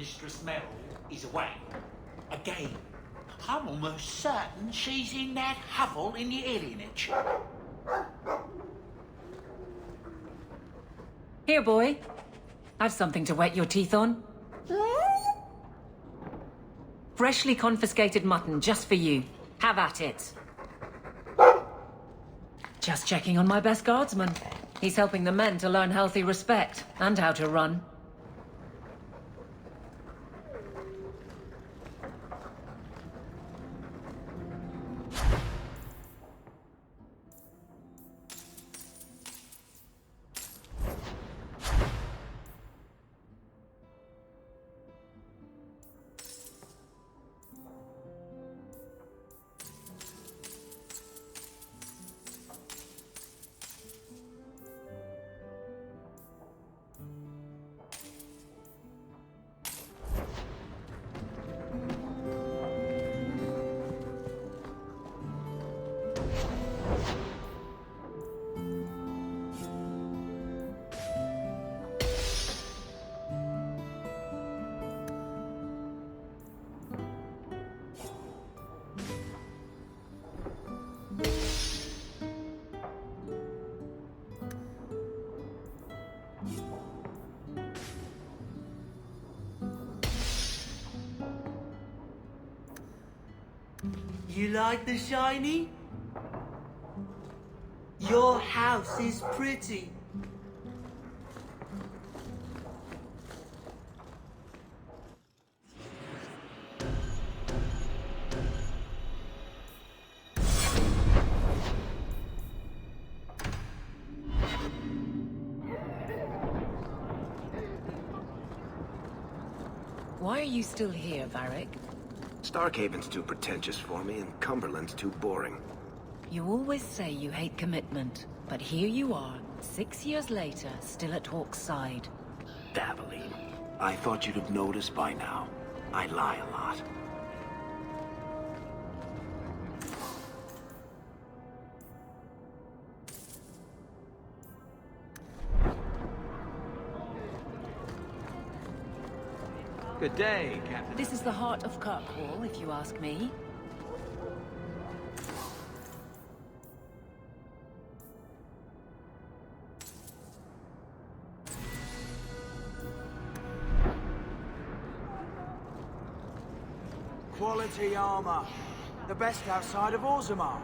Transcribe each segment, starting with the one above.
Mistress Merrill is away. Again. I'm almost certain she's in that hovel in the alienage. Here, boy. I've something to wet your teeth on. Freshly confiscated mutton just for you. Have at it. Just checking on my best guardsman. He's helping the men to learn healthy respect and how to run. You like the shiny? Your house is pretty. Why are you still here, Varric? Starkhaven's too pretentious for me, and Cumberland's too boring. You always say you hate commitment, but here you are, 6 years later, still at Hawke's side. Aveline, I thought you'd have noticed by now. I lie a lot. Good day, Captain. This is the heart of Kirkwall, if you ask me. Quality armor. The best outside of Orzammar.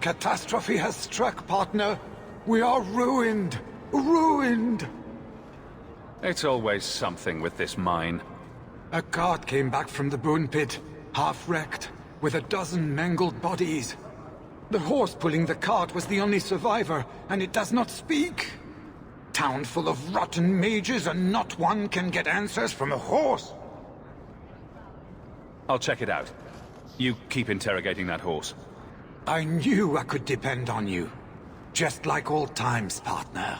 Catastrophe has struck, partner. We are ruined. Ruined! It's always something with this mine. A cart came back from the bone pit, half-wrecked, with a dozen mangled bodies. The horse pulling the cart was the only survivor, and it does not speak. Town full of rotten mages, and not one can get answers from a horse. I'll check it out. You keep interrogating that horse. I knew I could depend on you. Just like old times, partner.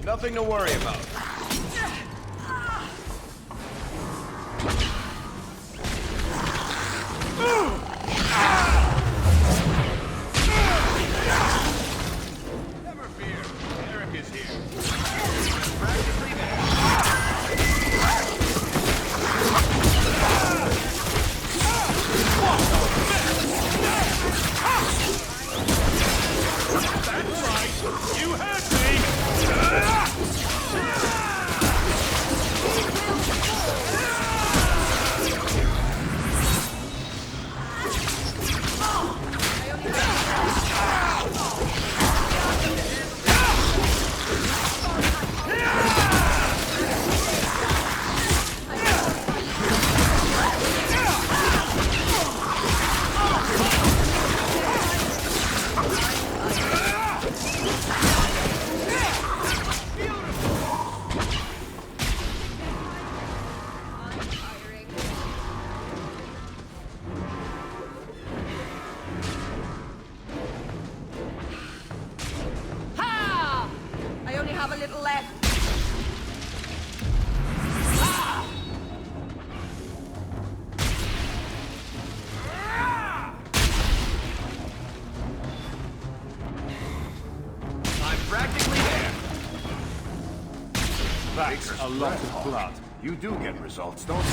Nothing to worry about. Never fear, Cleric is here. Practically there. That's right, you heard me! That's a lot of blood. You do get results, don't you?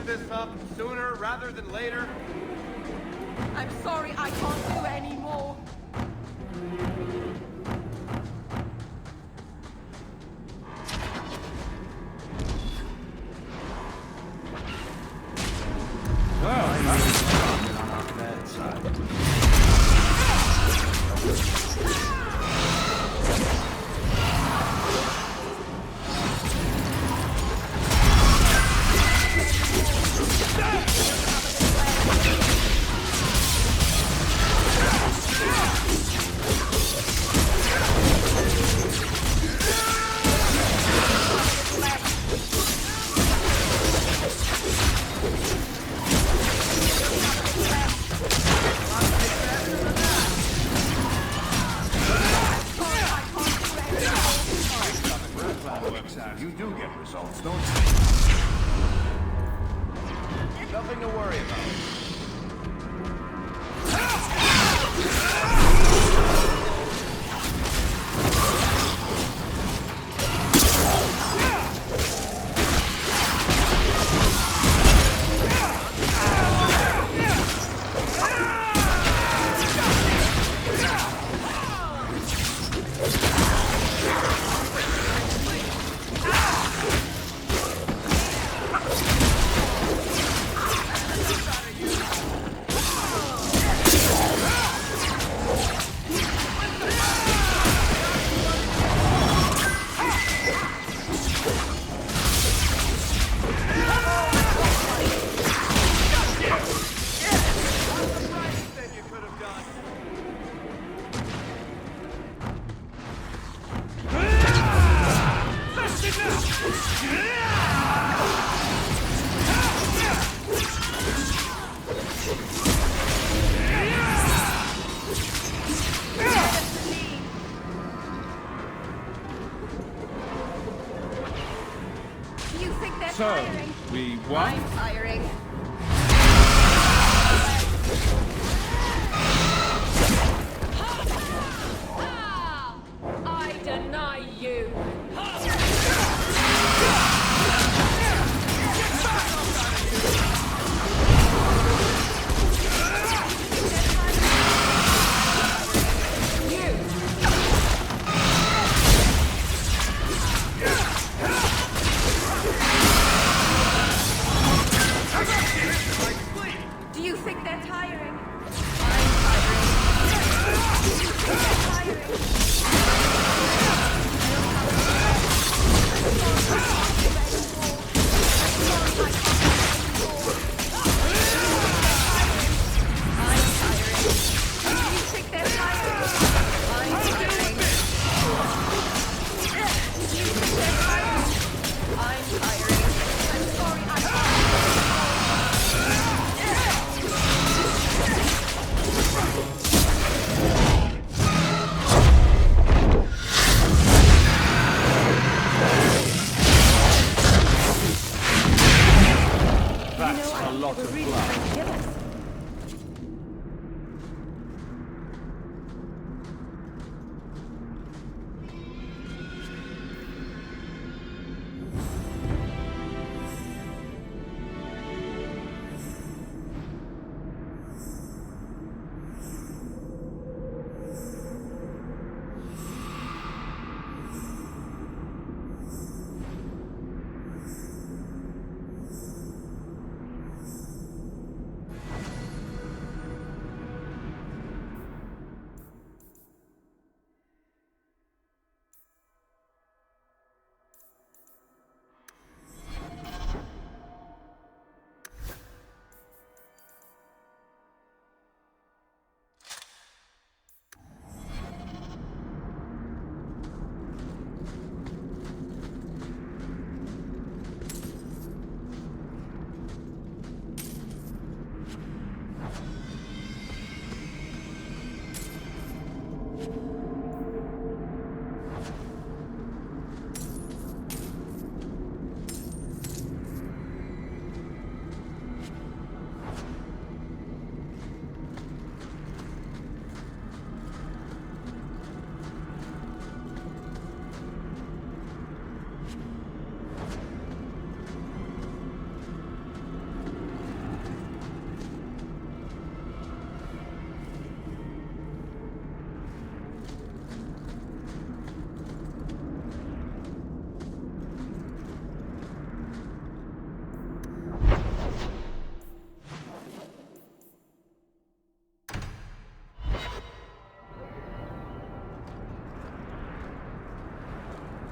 This up sooner rather than later? I'm sorry, I can't do any more. works out, you do get results, don't you? Nothing to worry about. So, we won? I'm firing. I deny you! Do you think they're tiring? I'm tiring. They're tiring.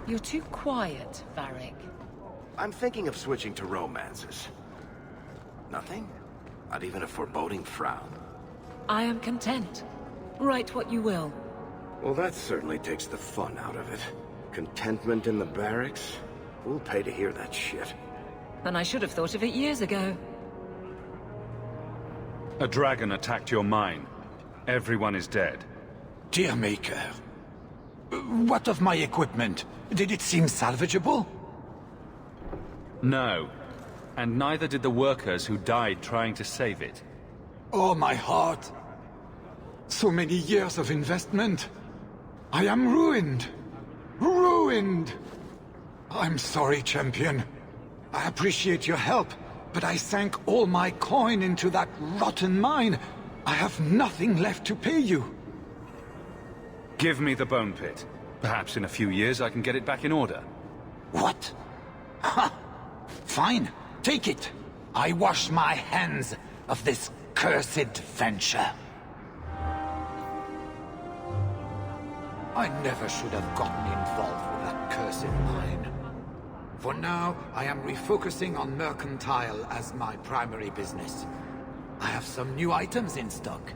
You're too quiet, Varric. I'm thinking of switching to romances. Nothing? Not even a foreboding frown? I am content. Write what you will. Well, that certainly takes the fun out of it. Contentment in the barracks? We'll pay to hear that shit. And I should have thought of it years ago. A dragon attacked your mine. Everyone is dead. Dear Maker, What of my equipment? Did it seem salvageable? No. And neither did the workers who died trying to save it. Oh, my heart. So many years of investment. I am ruined. Ruined! I'm sorry, Champion. I appreciate your help, but I sank all my coin into that rotten mine. I have nothing left to pay you. Give me the bone pit. Perhaps in a few years I can get it back in order. What? Ha! Fine, take it. I wash my hands of this cursed venture. I never should have gotten involved with that cursed mine. For now, I am refocusing on mercantile as my primary business. I have some new items in stock.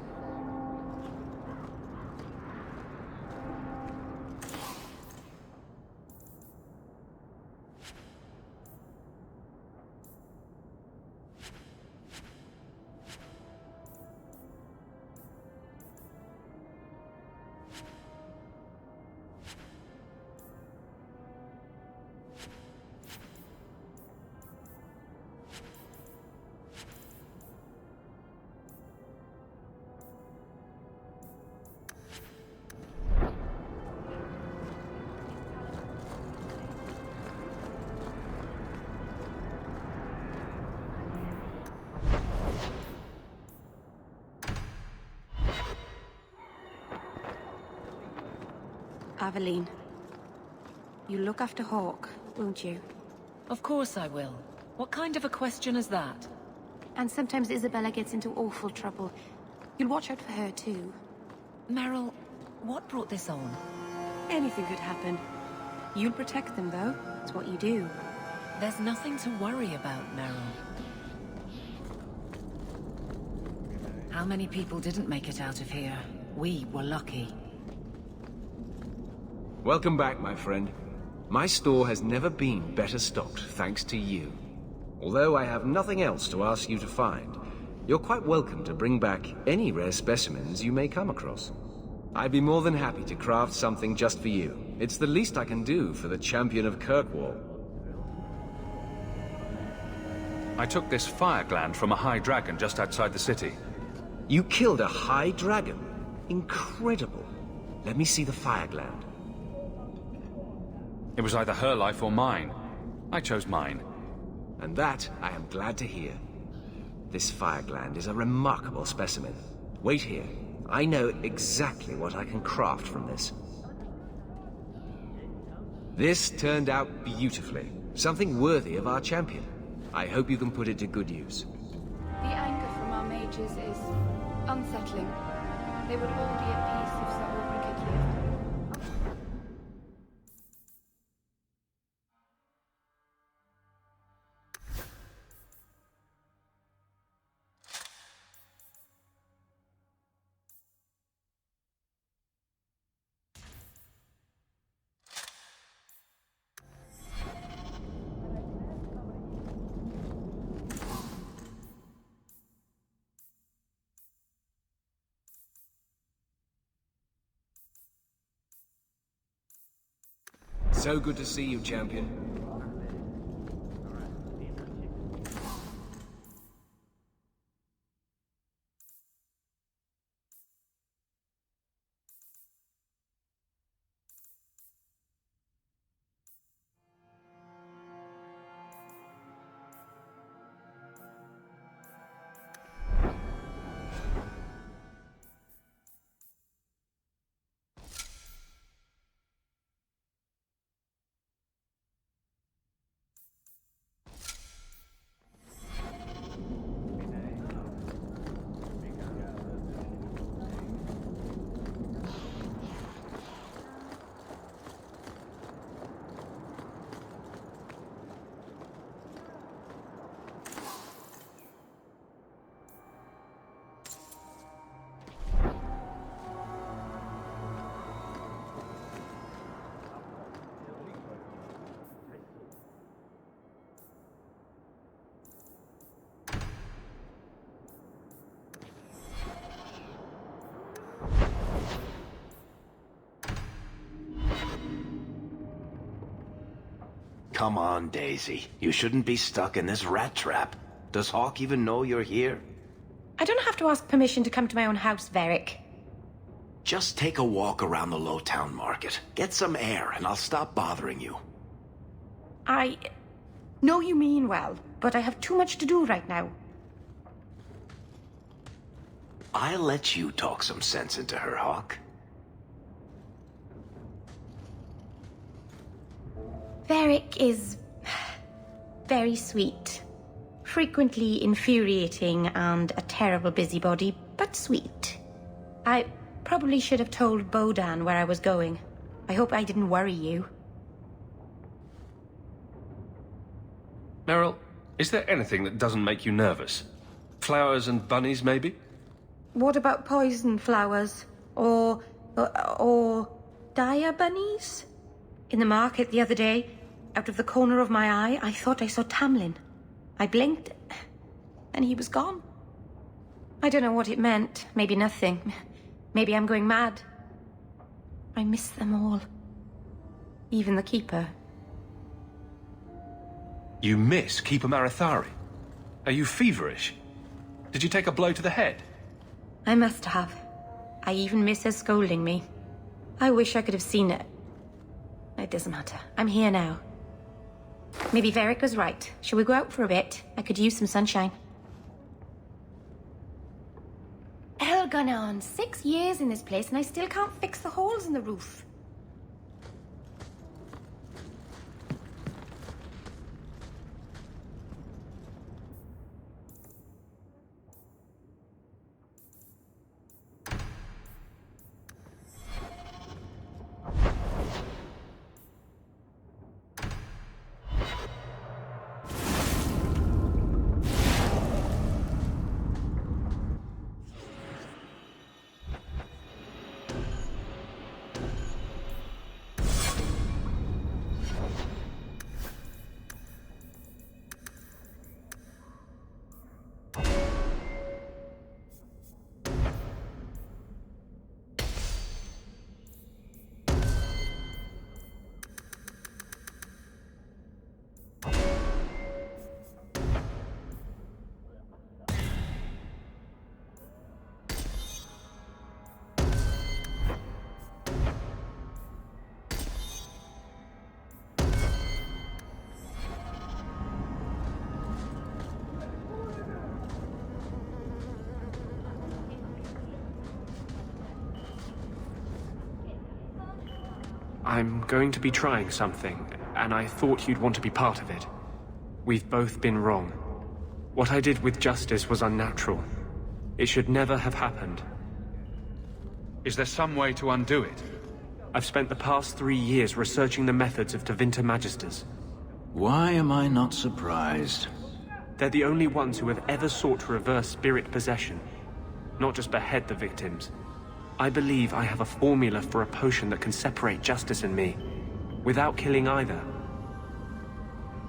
Aveline, you look after Hawke, won't you? Of course I will. What kind of a question is that? And sometimes Isabella gets into awful trouble. You'll watch out for her too. Merrill, what brought this on? Anything could happen. You'll protect them though. It's what you do. There's nothing to worry about, Merrill. How many people didn't make it out of here? We were lucky. Welcome back, my friend. My store has never been better stocked, thanks to you. Although I have nothing else to ask you to find, you're quite welcome to bring back any rare specimens you may come across. I'd be more than happy to craft something just for you. It's the least I can do for the Champion of Kirkwall. I took this fire gland from a high dragon just outside the city. You killed a high dragon? Incredible. Let me see the fire gland. It was either her life or mine. I chose mine. And that I am glad to hear. This fire gland is a remarkable specimen. Wait here. I know exactly what I can craft from this. This turned out beautifully. Something worthy of our champion. I hope you can put it to good use. The anger from our mages is unsettling. They would all be at peace if Varric had lived. So good to see you, champion. Come on, Daisy. You shouldn't be stuck in this rat trap. Does Hawke even know you're here? I don't have to ask permission to come to my own house, Varric. Just take a walk around the Lowtown Market. Get some air, and I'll stop bothering you. I know you mean well, but I have too much to do right now. I'll let you talk some sense into her, Hawke. Varric is very sweet. Frequently infuriating and a terrible busybody, but sweet. I probably should have told Bodan where I was going. I hope I didn't worry you. Merrill, is there anything that doesn't make you nervous? Flowers and bunnies, maybe? What about poison flowers? Or dire bunnies? In the market the other day, out of the corner of my eye, I thought I saw Tamlin. I blinked, and he was gone. I don't know what it meant. Maybe nothing. Maybe I'm going mad. I miss them all. Even the Keeper. You miss Keeper Marathari? Are you feverish? Did you take a blow to the head? I must have. I even miss her scolding me. I wish I could have seen it. It doesn't matter. I'm here now. Maybe Varric was right. Shall we go out for a bit? I could use some sunshine. Hell gone on. 6 years in this place and I still can't fix the holes in the roof. I'm going to be trying something, and I thought you'd want to be part of it. We've both been wrong. What I did with Justice was unnatural. It should never have happened. Is there some way to undo it? I've spent the past 3 years researching the methods of Tevinter Magisters. Why am I not surprised? They're the only ones who have ever sought to reverse spirit possession, not just behead the victims. I believe I have a formula for a potion that can separate Justice and me, without killing either.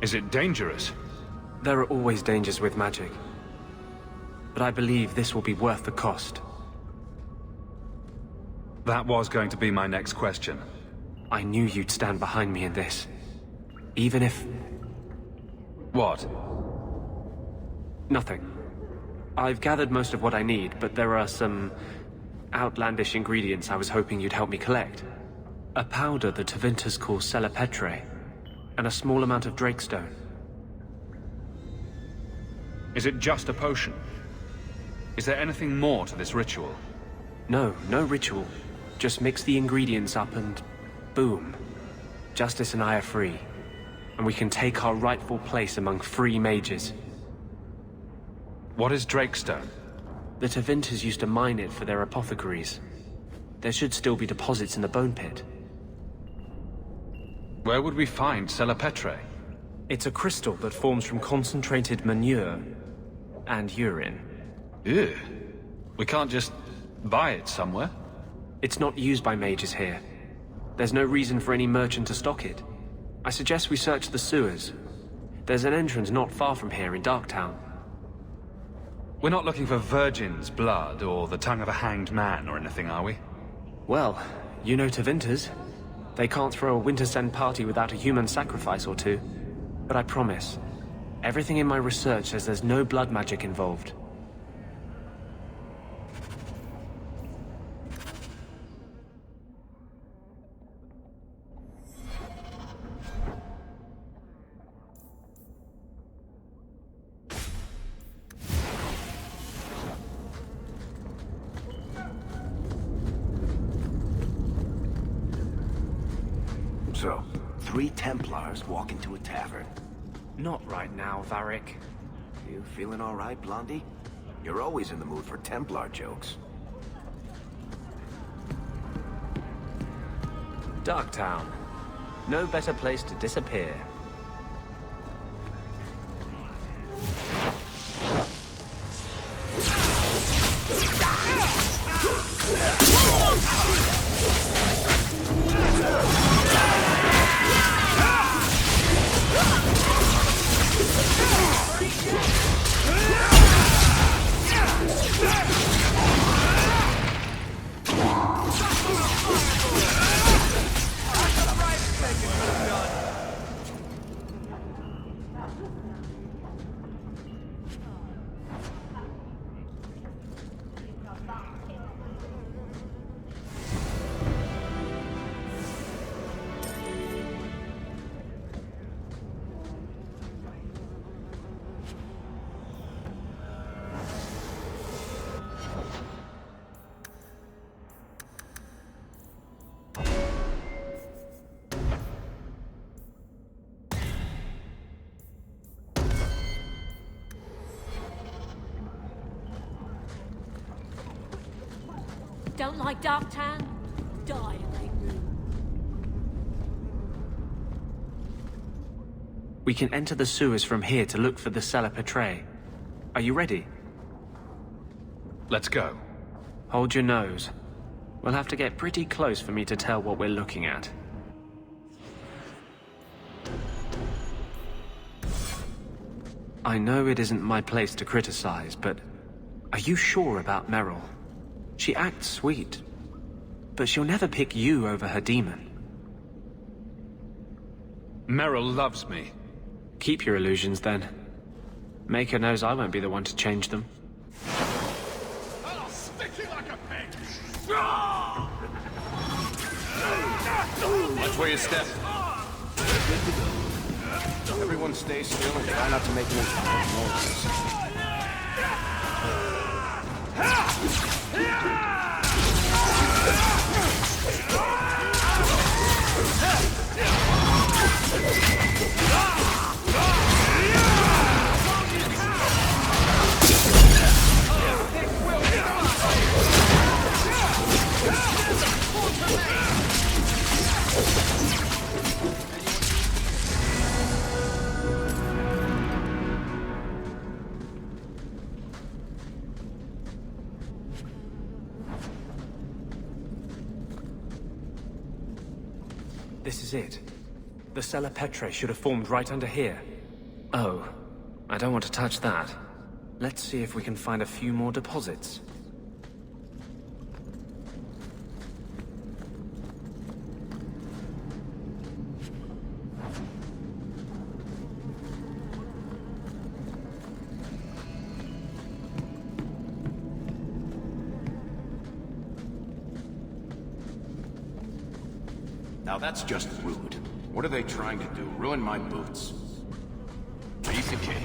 Is it dangerous? There are always dangers with magic. But I believe this will be worth the cost. That was going to be my next question. I knew you'd stand behind me in this. Even if... What? Nothing. I've gathered most of what I need, but there are some outlandish ingredients I was hoping you'd help me collect. A powder the Tevinters call Salapetre, and a small amount of Drakestone. Is it just a potion? Is there anything more to this ritual? No ritual. Just mix the ingredients up and... boom. Justice and I are free. And we can take our rightful place among free mages. What is Drakestone? The Tevinters used to mine it for their apothecaries. There should still be deposits in the bone pit. Where would we find Salapetre? It's a crystal that forms from concentrated manure and urine. Ew. We can't just buy it somewhere? It's not used by mages here. There's no reason for any merchant to stock it. I suggest we search the sewers. There's an entrance not far from here in Darktown. We're not looking for virgin's blood or the tongue of a hanged man or anything, are we? Well, you know Tevinters. They can't throw a Wintersend party without a human sacrifice or two. But I promise, everything in my research says there's no blood magic involved. So, 3 Templars walk into a tavern. Not right now, Varric. You feeling all right, Blondie? You're always in the mood for Templar jokes. Darktown. No better place to disappear. Don't like Darktown? Die and make room. We can enter the sewers from here to look for the Cellar Petre. Are you ready? Let's go. Hold your nose. We'll have to get pretty close for me to tell what we're looking at. I know it isn't my place to criticize, but are you sure about Merrill? She acts sweet, but she'll never pick you over her demon. Merrill loves me. Keep your illusions, then. Maker knows I won't be the one to change them. I'll stick you like a pig! Watch where you step. Everyone stay still and try not to make any noises. This is it. The Cellar Petre should have formed right under here. Oh, I don't want to touch that. Let's see if we can find a few more deposits. Now that's just rude. What are they trying to do? Ruin my boots? Piece of cake.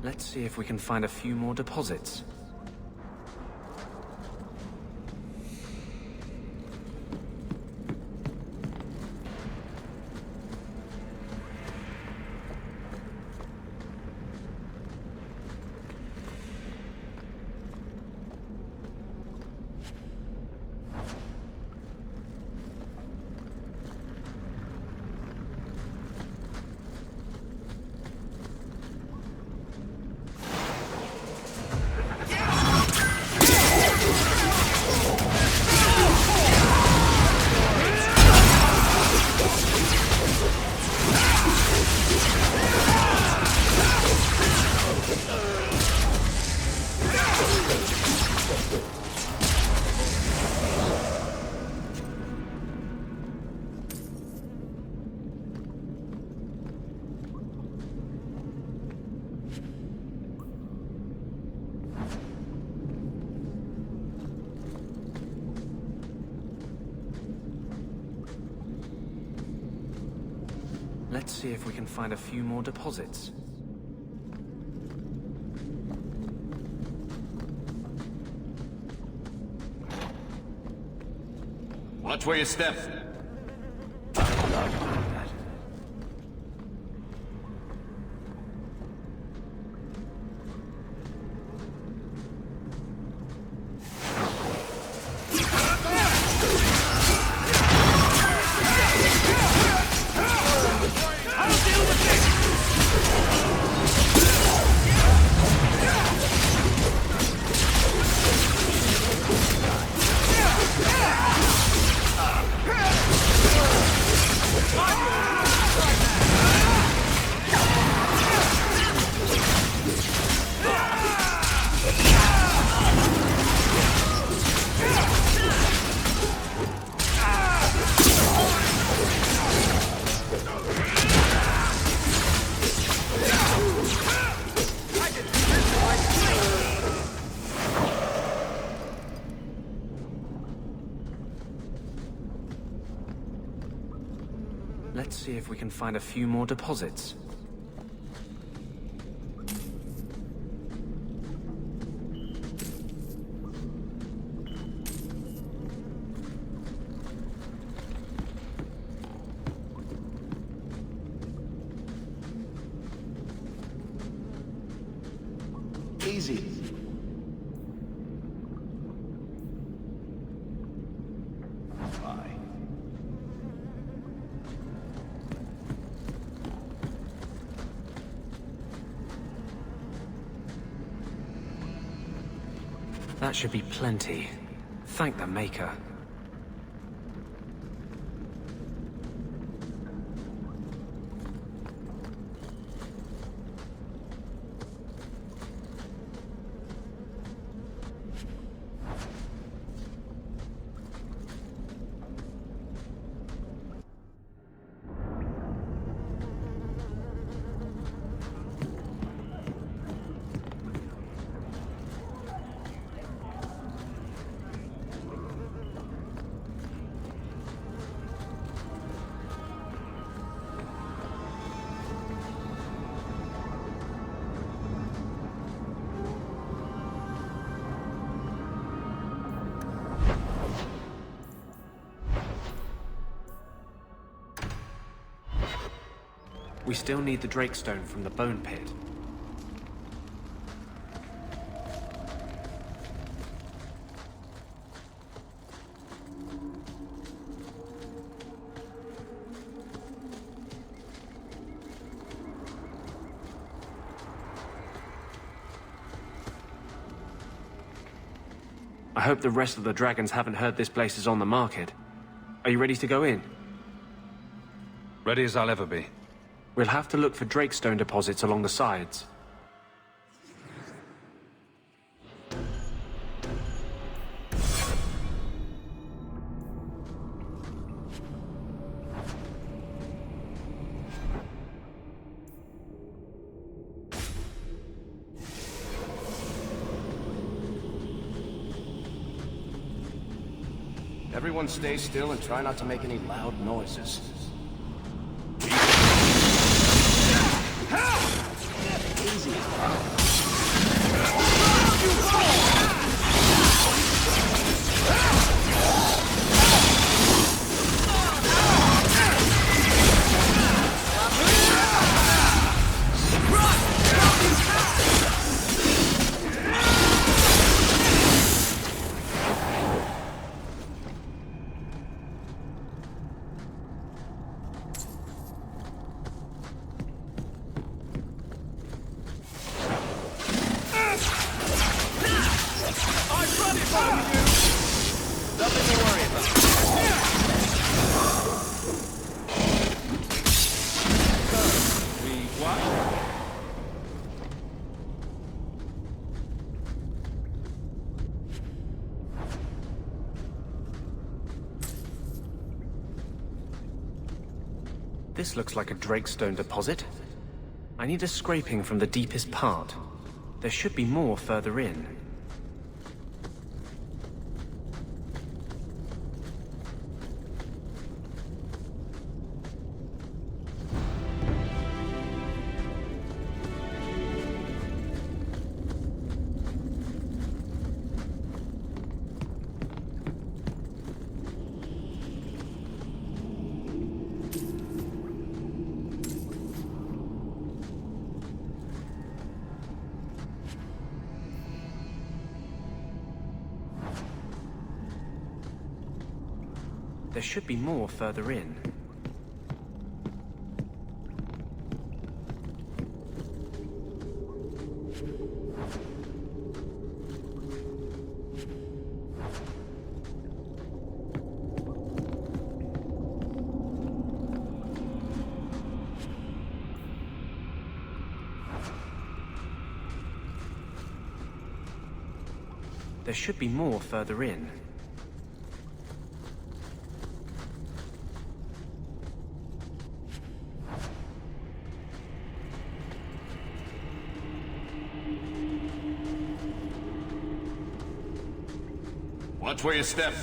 Let's see if we can find a few more deposits. Let's see if we can find a few more deposits. Watch where you step. Let's see if we can find a few more deposits. Easy. That should be plenty. Thank the Maker. We still need the Drakestone from the Bone Pit. I hope the rest of the dragons haven't heard this place is on the market. Are you ready to go in? Ready as I'll ever be. We'll have to look for Drakestone deposits along the sides. Everyone stay still and try not to make any loud noises. Easy. This looks like a Drakestone deposit. I need a scraping from the deepest part. There should be more further in. There should be more further in. There should be more further in. Watch where you step.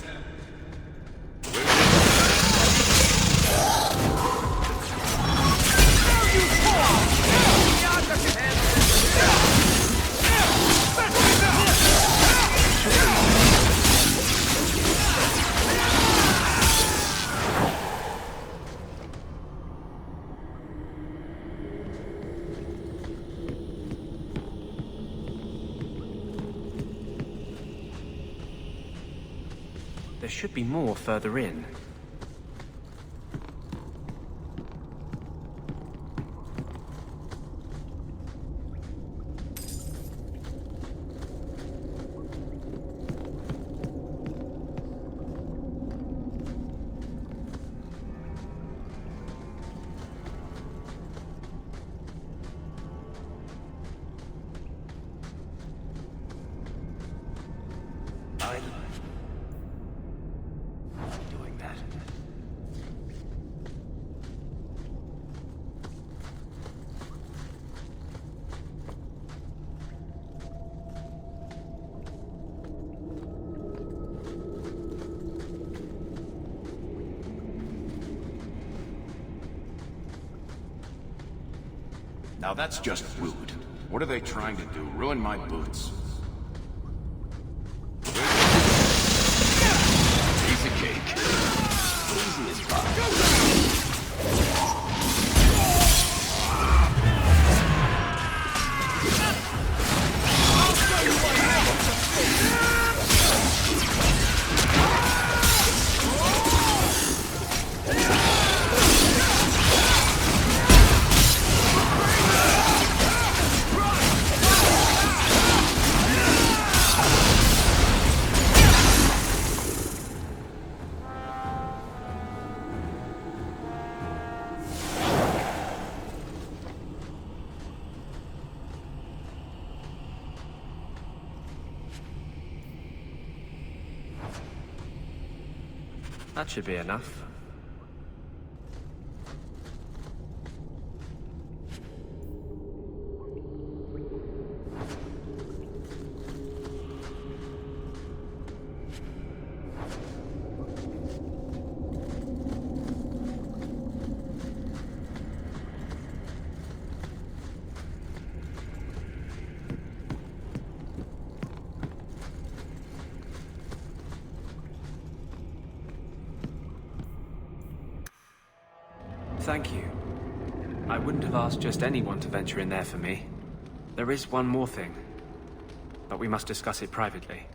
There should be more further in. Now that's just rude. What are they trying to do? Ruin my boots? Piece of cake. Easy as pie. That should be enough. Thank you. I wouldn't have asked just anyone to venture in there for me. There is one more thing, but we must discuss it privately.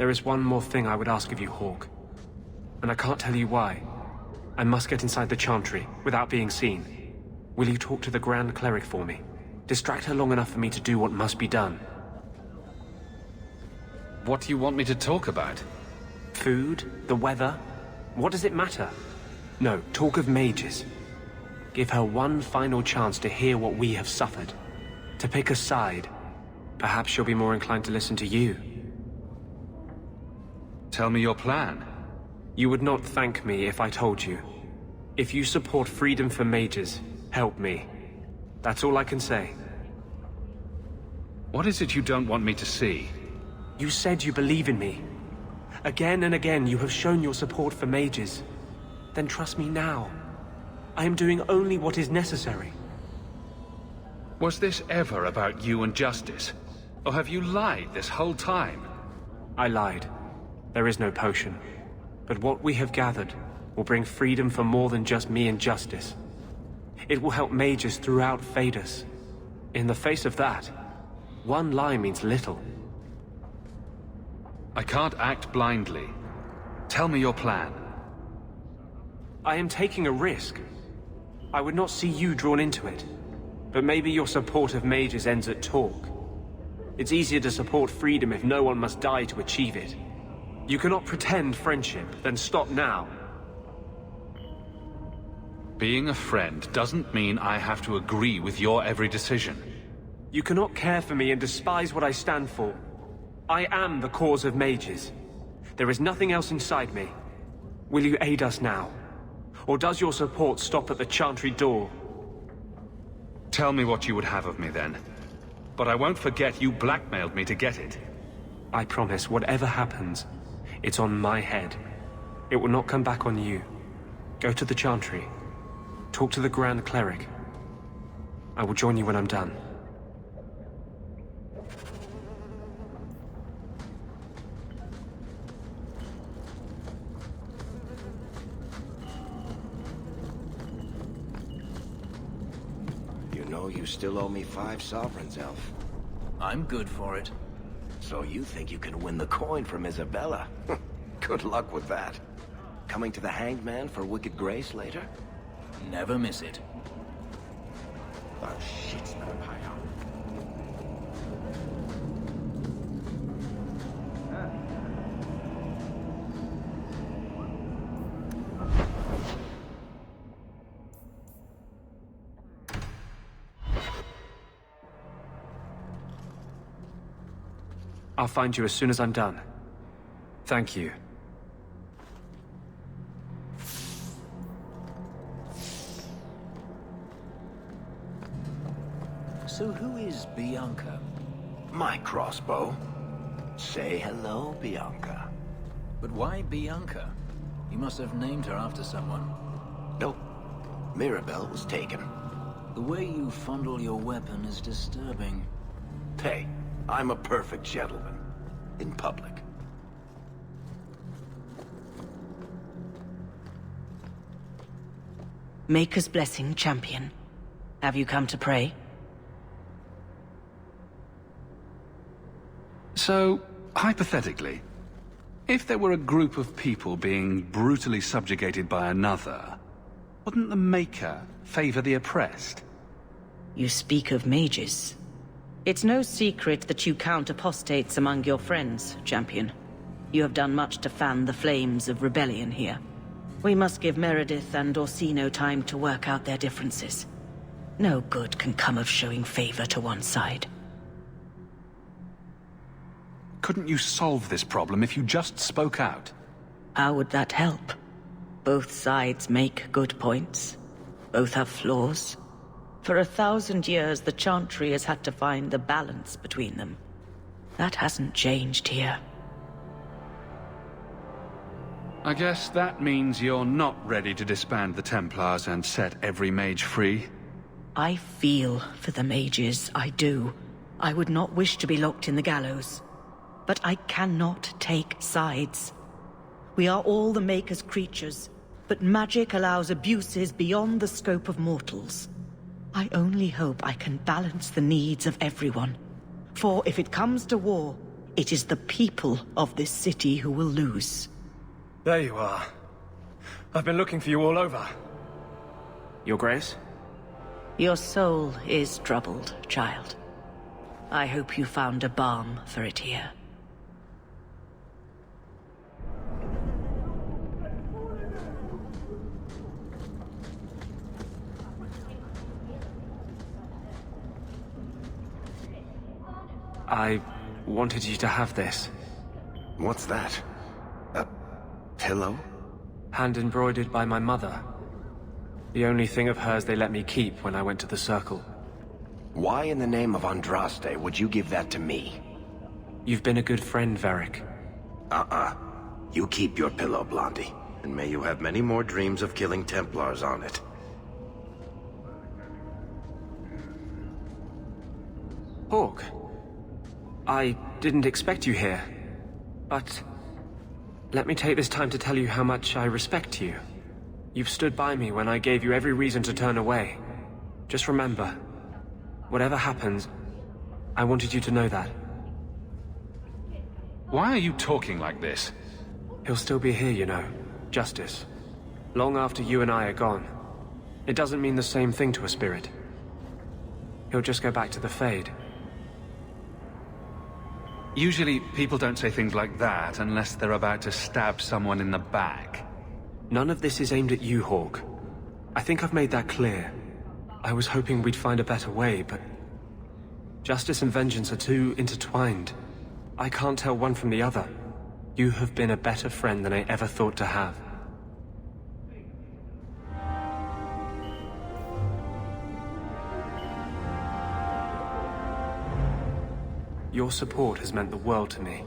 There is one more thing I would ask of you, Hawke. And I can't tell you why. I must get inside the Chantry, without being seen. Will you talk to the Grand Cleric for me? Distract her long enough for me to do what must be done. What do you want me to talk about? Food? The weather? What does it matter? No, talk of mages. Give her one final chance to hear what we have suffered. To pick a side. Perhaps she'll be more inclined to listen to you. Tell me your plan. You would not thank me if I told you. If you support freedom for mages, help me. That's all I can say. What is it you don't want me to see? You said you believe in me. Again and again you have shown your support for mages. Then trust me now. I am doing only what is necessary. Was this ever about you and justice? Or have you lied this whole time? I lied. There is no potion. But what we have gathered will bring freedom for more than just me and justice. It will help mages throughout Phaedus. In the face of that, one lie means little. I can't act blindly. Tell me your plan. I am taking a risk. I would not see you drawn into it. But maybe your support of mages ends at talk. It's easier to support freedom if no one must die to achieve it. You cannot pretend friendship, then stop now. Being a friend doesn't mean I have to agree with your every decision. You cannot care for me and despise what I stand for. I am the cause of mages. There is nothing else inside me. Will you aid us now? Or does your support stop at the Chantry door? Tell me what you would have of me then. But I won't forget you blackmailed me to get it. I promise, whatever happens, it's on my head. It will not come back on you. Go to the Chantry. Talk to the Grand Cleric. I will join you when I'm done. You know you still owe me 5 sovereigns, Elf. I'm good for it. So you think you can win the coin from Isabella? Good luck with that. Coming to the Hanged Man for Wicked Grace later? Never miss it. Oh, shit, not a pie out. I'll find you as soon as I'm done. Thank you. So who is Bianca? My crossbow. Say hello, Bianca. But why Bianca? You must have named her after someone. Nope. Mirabelle was taken. The way you fondle your weapon is disturbing. Hey, I'm a perfect gentleman. In public. Maker's blessing, champion. Have you come to pray? So, hypothetically, if there were a group of people being brutally subjugated by another, wouldn't the Maker favor the oppressed? You speak of mages. It's no secret that you count apostates among your friends, champion. You have done much to fan the flames of rebellion here. We must give Meredith and Orsino time to work out their differences. No good can come of showing favor to one side. Couldn't you solve this problem if you just spoke out? How would that help? Both sides make good points. Both have flaws. For 1,000 years, the Chantry has had to find the balance between them. That hasn't changed here. I guess that means you're not ready to disband the Templars and set every mage free? I feel for the mages, I do. I would not wish to be locked in the gallows. But I cannot take sides. We are all the Maker's creatures, but magic allows abuses beyond the scope of mortals. I only hope I can balance the needs of everyone. For if it comes to war, It is the people of this city who will lose. There you are. I've been looking for you all over. Your Grace? Your soul is troubled, child. I hope you found a balm for it here. I wanted you to have this. What's that? A pillow? Hand embroidered by my mother. The only thing of hers they let me keep when I went to the Circle. Why in the name of Andraste would you give that to me? You've been a good friend, Varric. You keep your pillow, Blondie. And may you have many more dreams of killing Templars on it. Hawke. I didn't expect you here. But let me take this time to tell you how much I respect you. You've stood by me when I gave you every reason to turn away. Just remember, whatever happens, I wanted you to know that. Why are you talking like this? He'll still be here, you know. Justice. Long after you and I are gone. It doesn't mean the same thing to a spirit. He'll just go back to the Fade. Usually, people don't say things like that unless they're about to stab someone in the back. None of this is aimed at you, Hawke. I think I've made that clear. I was hoping we'd find a better way, but... justice and vengeance are too intertwined. I can't tell one from the other. You have been a better friend than I ever thought to have. Your support has meant the world to me.